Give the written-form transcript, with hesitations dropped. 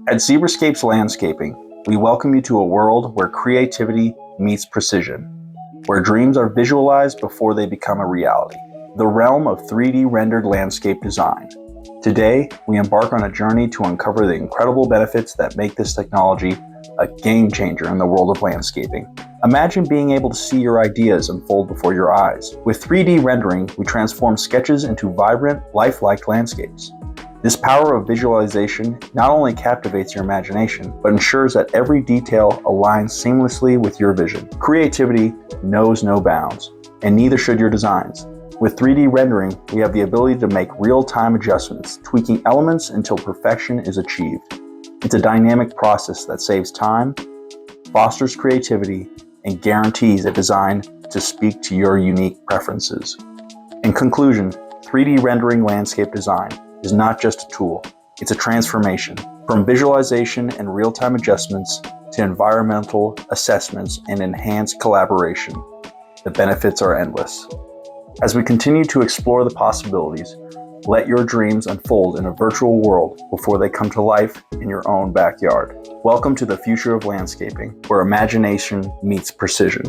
At Zebrascapes Landscaping, we welcome you to a world where creativity meets precision, where dreams are visualized before they become a reality. The realm of 3D rendered landscape design. Today, we embark on a journey to uncover the incredible benefits that make this technology a game changer in the world of landscaping. Imagine being able to see your ideas unfold before your eyes. With 3D rendering, we transform sketches into vibrant, lifelike landscapes. This power of visualization not only captivates your imagination, but ensures that every detail aligns seamlessly with your vision. Creativity knows no bounds, and neither should your designs. With 3D rendering, we have the ability to make real-time adjustments, tweaking elements until perfection is achieved. It's a dynamic process that saves time, fosters creativity, and guarantees a design to speak to your unique preferences. In conclusion, 3D rendering landscape design is not just a tool, it's a transformation. From visualization and real-time adjustments to environmental assessments and enhanced collaboration, the benefits are endless. As we continue to explore the possibilities, let your dreams unfold in a virtual world before they come to life in your own backyard. Welcome to the future of landscaping, where imagination meets precision.